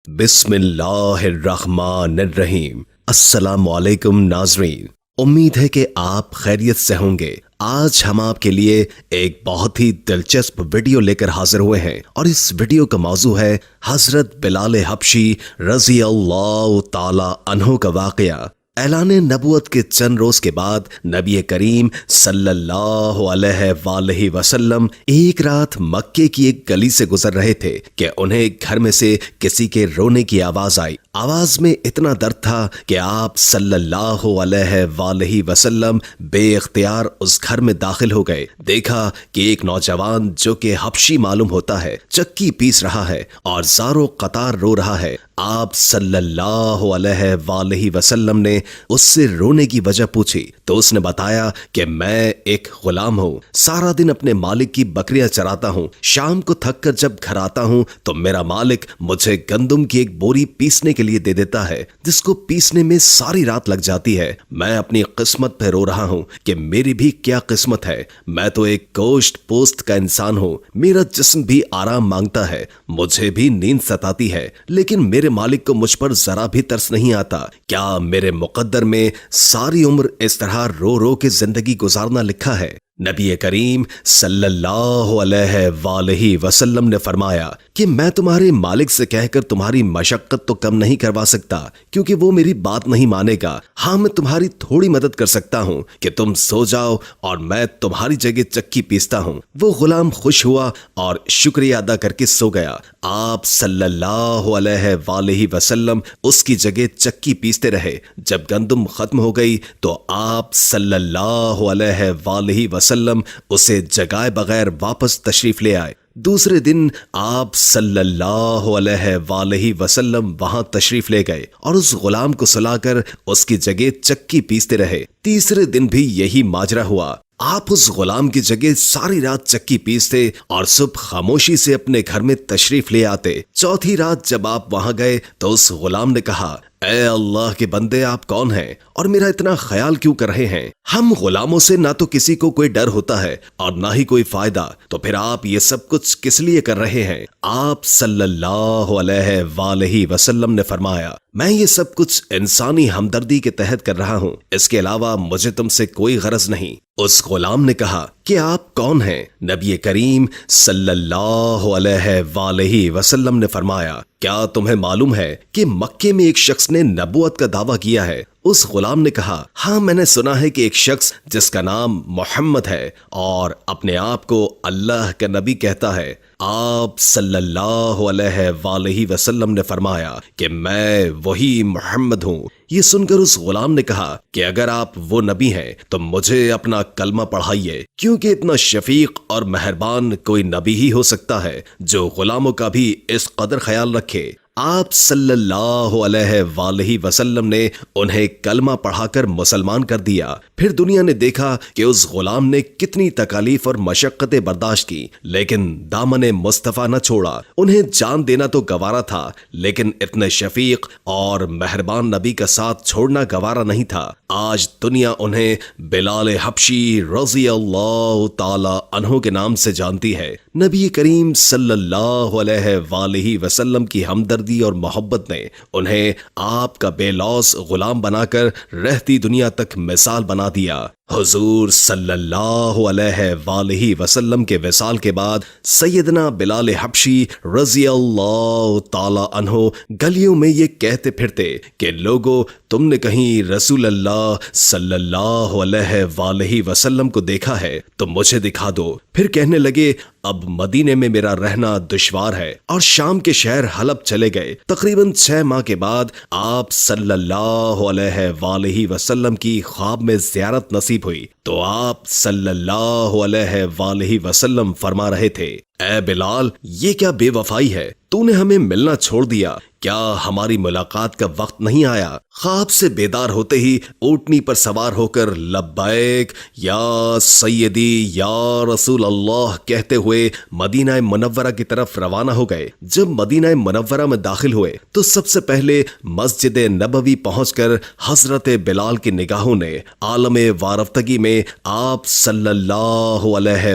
بسم اللہ الرحمن الرحیم۔ السلام علیکم ناظرین، امید ہے کہ آپ خیریت سے ہوں گے۔ آج ہم آپ کے لیے ایک بہت ہی دلچسپ ویڈیو لے کر حاضر ہوئے ہیں، اور اس ویڈیو کا موضوع ہے حضرت بلال حبشی رضی اللہ تعالی عنہ کا واقعہ۔ اعلان نبوت کے چند روز کے بعد نبی کریم صلی اللہ علیہ وآلہ وسلم ایک رات مکے کی ایک گلی سے گزر رہے تھے کہ انہیں گھر میں سے کسی کے رونے کی آواز آئی۔ آواز میں اتنا درد تھا کہ آپ صلی اللہ علیہ وآلہ وسلم بے اختیار اس گھر میں داخل ہو گئے۔ دیکھا کہ ایک نوجوان جو کہ حبشی معلوم ہوتا ہے چکی پیس رہا ہے اور زارو قطار رو رہا ہے۔ آپ صلی اللہ علیہ وآلہ وسلم نے اس سے رونے کی وجہ پوچھی تو اس نے بتایا کہ میں ایک غلام ہوں، سارا دن اپنے مالک کی بکریاں چراتا ہوں، شام کو تھک کر جب گھر آتا ہوں تو میرا مالک مجھے گندم کی ایک بوری پیسنے کے لیے دے دیتا ہے، جس کو پیسنے میں ساری رات لگ جاتی ہے۔ میں اپنی قسمت پہ رو رہا ہوں کہ میری بھی کیا قسمت ہے، میں تو ایک گوشت پوست کا انسان ہوں، میرا جسم بھی آرام مانگتا ہے، مجھے بھی نیند ستاتی ہے، لیکن میرے مالک کو مجھ پر ذرا بھی ترس نہیں آتا۔ کیا میرے مقدر میں ساری عمر اس طرح رو رو کے زندگی گزارنا لکھا ہے؟ نبی کریم صلی اللہ علیہ وآلہ وسلم نے فرمایا کہ میں تمہارے مالک سے کہہ کر تمہاری مشقت تو کم نہیں کروا سکتا، کیونکہ وہ میری بات نہیں مانے گا۔ ہاں، میں تمہاری تھوڑی مدد کر سکتا ہوں کہ تم سو جاؤ اور میں تمہاری جگہ چکی پیستا ہوں۔ وہ غلام خوش ہوا اور شکریہ ادا کر کے سو گیا۔ آپ صلی اللہ علیہ وآلہ وسلم اس کی جگہ چکی پیستے رہے۔ جب گندم ختم ہو گئی تو آپ صلی اللہ علیہ وآلہ وسلم اسے جگائے بغیر واپس تشریف لے آئے۔ دوسرے دن آپ صلی اللہ علیہ وآلہ وسلم وہاں تشریف لے گئے اور اس غلام کو سلا کر اس کی جگہ چکی پیستے رہے۔ تیسرے دن بھی یہی ماجرا ہوا۔ آپ اس غلام کی جگہ ساری رات چکی پیستے اور صبح خاموشی سے اپنے گھر میں تشریف لے آتے۔ چوتھی رات جب آپ وہاں گئے تو اس غلام نے کہا، اے اللہ کے بندے، آپ کون ہیں اور میرا اتنا خیال کیوں کر رہے ہیں؟ ہم غلاموں سے نہ تو کسی کو کوئی ڈر ہوتا ہے اور نہ ہی کوئی فائدہ، تو پھر آپ یہ سب کچھ کس لیے کر رہے ہیں؟ آپ صلی اللہ علیہ وآلہ وسلم نے فرمایا، میں یہ سب کچھ انسانی ہمدردی کے تحت کر رہا ہوں، اس کے علاوہ مجھے تم سے کوئی غرض نہیں۔ اس غلام نے کہا کہ آپ کون ہیں؟ نبی کریم صلی اللہ علیہ وآلہ وسلم نے فرمایا، کیا تمہیں معلوم ہے کہ مکے میں ایک شخص نے نبوت کا دعویٰ کیا ہے؟ اس غلام نے کہا، ہاں، میں نے سنا ہے کہ ایک شخص جس کا نام محمد ہے اور اپنے آپ کو اللہ کا نبی کہتا ہے۔ آپ صلی اللہ علیہ وآلہ وسلم نے فرمایا کہ میں وہی محمد ہوں۔ یہ سن کر اس غلام نے کہا کہ اگر آپ وہ نبی ہیں تو مجھے اپنا کلمہ پڑھائیے، کیونکہ اتنا شفیق اور مہربان کوئی نبی ہی ہو سکتا ہے جو غلاموں کا بھی اس قدر خیال رکھے۔ آپ صلی اللہ علیہ وآلہ وسلم نے انہیں کلمہ پڑھا کر مسلمان کر دیا۔ پھر دنیا نے دیکھا کہ اس غلام نے کتنی تکالیف اور مشقتیں برداشت کی، لیکن دامن مصطفیٰ نہ چھوڑا۔ انہیں جان دینا تو گوارا تھا، لیکن اتنے شفیق اور مہربان نبی کا ساتھ چھوڑنا گوارا نہیں تھا۔ آج دنیا انہیں بلال حبشی رضی اللہ تعالی عنہ کے نام سے جانتی ہے۔ نبی کریم صلی اللہ علیہ وآلہ وسلم کی ہمدردی اور محبت نے انہیں آپ کا بے لوث غلام بنا کر رہتی دنیا تک مثال بنا دیا۔ حضور صلی اللہ علیہ وآلہ وسلم کے وصال کے بعد سیدنا بلال حبشی رضی اللہ تعالی عنہ گلیوں میں یہ کہتے پھرتے کہ لوگو، تم نے کہیں رسول اللہ صلی اللہ علیہ وآلہ وسلم کو دیکھا ہے تو مجھے دکھا دو۔ پھر کہنے لگے، اب مدینے میں میرا رہنا دشوار ہے، اور شام کے شہر حلب چلے گئے۔ تقریباً 6 ماہ کے بعد آپ صلی اللہ علیہ وآلہ وسلم کی خواب میں زیارت نصیب ہوئی تو آپ صلی اللہ علیہ وآلہ وسلم فرما رہے تھے، اے بلال، یہ کیا بے وفائی ہے؟ تو نے ہمیں ملنا چھوڑ دیا، کیا ہماری ملاقات کا وقت نہیں آیا؟ خواب سے بیدار ہوتے ہی اونٹنی پر سوار ہو کر لبیک یا سیدی یا رسول اللہ کہتے ہوئے مدینہ منورہ کی طرف روانہ ہو گئے۔ جب مدینہ منورہ میں داخل ہوئے تو سب سے پہلے مسجد نبوی پہنچ کر حضرت بلال کی نگاہوں نے عالم وارفتگی میں آپ صلی اللہ علیہ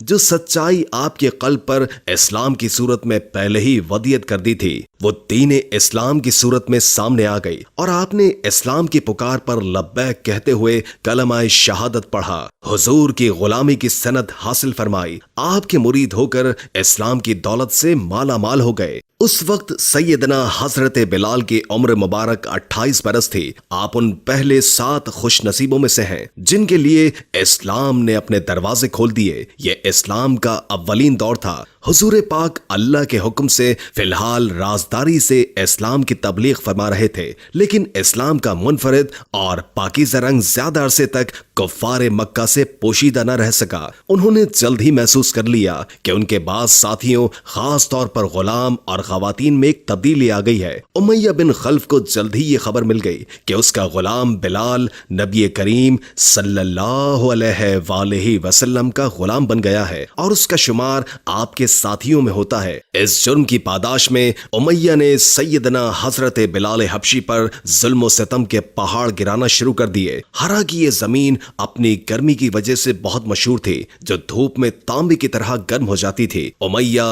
جو سچائی آپ کے قلب پر اسلام کی صورت میں پہلے ہی وضعیت کر دی تھی، وہ دین اسلام کی صورت میں سامنے آ گئی اور آپ نے اسلام کی پکار پر لبیک کہتے ہوئے کلمہ شہادت پڑھا، حضور کی غلامی کی سند حاصل فرمائی، آپ کے مرید ہو کر اسلام کی دولت سے مالا مال ہو گئے۔ اس وقت سیدنا حضرت بلال کی عمر مبارک 28 برس تھی۔ آپ ان پہلے 7 خوش نصیبوں میں سے ہیں جن کے لیے اسلام نے اپنے دروازے کھول دیے۔ یہ اسلام کا اولین دور تھا۔ حضور پاک اللہ کے حکم سے فی الحال رازداری سے اسلام کی تبلیغ فرما رہے تھے، لیکن اسلام کا منفرد اور پاکیزہ رنگ زیادہ عرصے تک کفار مکہ سے پوشیدہ نہ رہ سکا۔ انہوں نے جلد ہی محسوس کر لیا کہ ان کے بعض ساتھیوں، خاص طور پر غلام اور خواتین میں ایک تبدیلی آ گئی ہے۔ امیہ بن خلف کو جلد ہی یہ خبر مل گئی کہ اس کا غلام بلال نبی کریم صلی اللہ علیہ وآلہ وسلم کا غلام بن گیا ہے اور اس کا شمار آپ کے ساتھیوں میں ہوتا ہے۔ اس جرم کی پاداش میں امیہ نے سیدنا حضرت بلال حبشی پر ظلم و ستم کے پہاڑ گرانا شروع کر دیے۔ ہرا کی یہ زمین اپنی گرمی کی وجہ سے بہت مشہور تھی، جو دھوپ میں تانبے کی طرح گرم ہو جاتی تھی۔ امیہ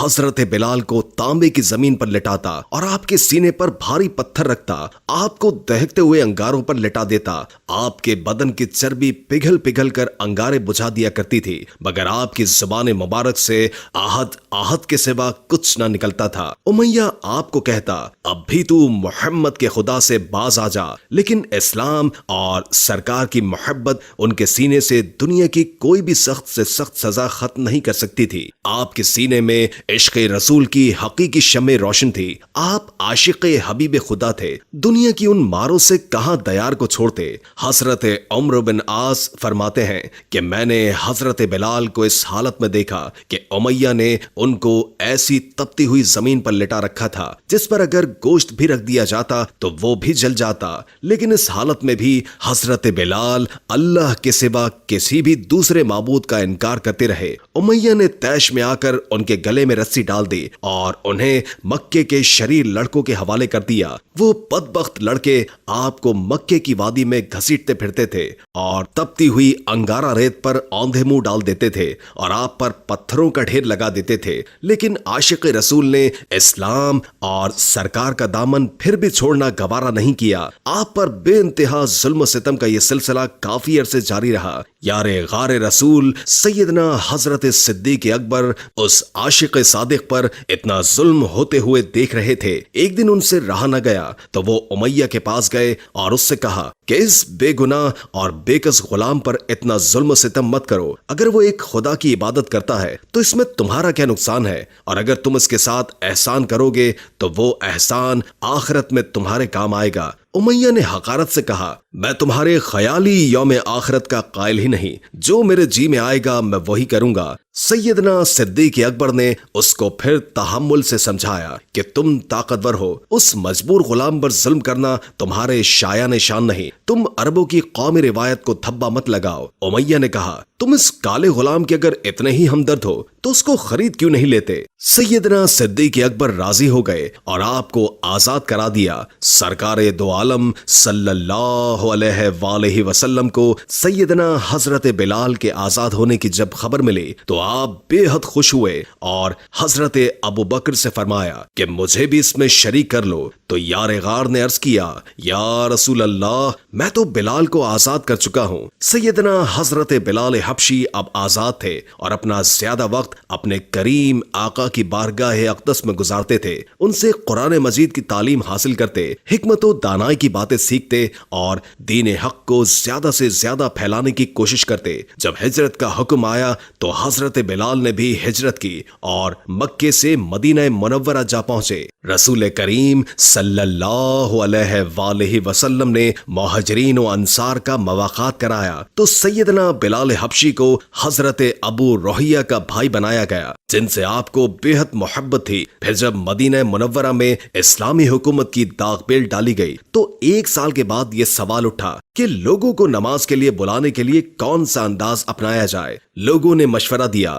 حضرت بلال کو تانبے کی زمین پر لٹاتا اور آپ کے سینے پر بھاری پتھر رکھتا، آپ کو دہکتے ہوئے انگاروں پر لٹا دیتا۔ آپ کے بدن کی چربی پگھل پگھل کر انگارے بجھا دیا کرتی تھی، مگر آپ کی زبان مبارک سے آہت کے سوا کچھ نہ نکلتا تھا۔ امیہ آپ کو کہتا، اب بھی تو محمد کے خدا سے باز آ جا، لیکن اسلام اور سرکار کی محبت ان کے سینے سے دنیا کی کوئی بھی سخت سے سخت سزا ختم نہیں کر سکتی تھی۔ آپ کے سینے میں عشق رسول کی حقیقی شمع روشن تھی۔ آپ عاشق حبیب خدا تھے، دنیا کی ان ماروں سے کہاں دیار کو چھوڑتے۔ حضرت عمرو بن عاص فرماتے ہیں کہ میں نے حضرت بلال کو اس حالت میں دیکھا کہ امیہ نے ان کو ایسی تپتی ہوئی زمین پر لٹا رکھا تھا جس پر اگر گوشت بھی رکھ دیا جاتا تو وہ بھی جل جاتا، لیکن اس حالت میں بھی حضرت بلال اللہ کے سوا کسی بھی دوسرے معبود کا انکار کرتے رہے۔ امیہ نے طیش میں آ کر ان کے گلے میں رسی ڈال دی اور انہیں مکے کے شریر لڑکوں کے حوالے کر دیا۔ وہ بدبخت لڑکے آپ کو مکے کی وادی میں گھسیٹتے پھرتے تھے اور تپتی ہوئی انگارہ ریت پر اوندھے منہ ڈال دیتے تھے اور آپ پر پتھروں کا ڈھیر لگا دیتے تھے، لیکن عاشق رسول نے اسلام اور سرکار کا دامن پھر بھی چھوڑنا گوارا نہیں کیا۔ آپ پر بے انتہا ظلم و ستم کا یہ سلسلہ کافی عرصے جاری رہا۔ یار غار رسول سیدنا حضرت صدیق اکبر اس عاشق صادق پر اتنا ظلم ہوتے ہوئے دیکھ رہے تھے۔ ایک دن ان سے رہا نہ گیا تو وہ امیہ کے پاس گئے اور اس سے کہا کہ اس بے گناہ اور بے کس غلام پر اتنا ظلم و ستم مت کرو۔ اگر وہ ایک خدا کی عبادت کرتا ہے تو اس میں تمہارا کیا نقصان ہے، اور اگر تم اس کے ساتھ احسان کرو گے تو وہ احسان آخرت میں تمہارے کام آئے گا۔ امیہ نے حقارت سے کہا، میں تمہارے خیالی یوم آخرت کا قائل ہی نہیں، جو میرے جی میں آئے گا میں وہی کروں گا۔ سیدنا صدیق اکبر نے اس کو پھر تحمل سے سمجھایا کہ تم طاقتور ہو، اس مجبور غلام پر ظلم کرنا تمہارے شایان شان نہیں، تم عربوں کی قومی روایت کو دھبا مت لگاؤ۔ امیہ نے کہا، تم اس کالے غلام کے اگر اتنے ہی ہمدرد ہو تو اس کو خرید کیوں نہیں لیتے؟ سیدنا صدیق اکبر راضی ہو گئے اور آپ کو آزاد کرا دیا۔ سرکار دو عالم صلی اللہ علیہ وآلہ وسلم کو سیدنا حضرت بلال کے آزاد ہونے کی جب خبر ملی تو آپ بے حد خوش ہوئے اور حضرت ابو بکر سے فرمایا کہ مجھے بھی اس میں شریک کر لو۔ تو یار غار نے عرض کیا، یا رسول اللہ، میں تو بلال کو آزاد کر چکا ہوں۔ سیدنا حضرت بلال حبشی اب آزاد تھے اور اپنا زیادہ وقت اپنے کریم آقا کی بارگاہ اقدس میں گزارتے تھے، ان سے قرآن مجید کی تعلیم حاصل کرتے، حکمت و دانائی کی باتیں سیکھتے اور دین حق کو زیادہ سے زیادہ پھیلانے کی کوشش کرتے۔ جب ہجرت کا حکم آیا تو حضرت بلال نے بھی ہجرت کی اور مکے سے مدینہ منورہ جا پہنچے۔ رسول کریم صلی اللہ علیہ وآلہ وسلم نے مہاجرین و انصار کا مواقعات کرایا تو سیدنا بلال حبشی کو حضرت ابو روحیہ کا بھائی بنایا گیا، جن سے آپ کو بے حد محبت تھی۔ پھر جب مدینہ منورہ میں اسلامی حکومت کی داغ بیل ڈالی گئی تو 1 سال کے بعد یہ سوال اٹھا کہ لوگوں کو نماز کے لیے بلانے کے لیے کون سا انداز اپنایا جائے۔ لوگوں نے مشورہ دیا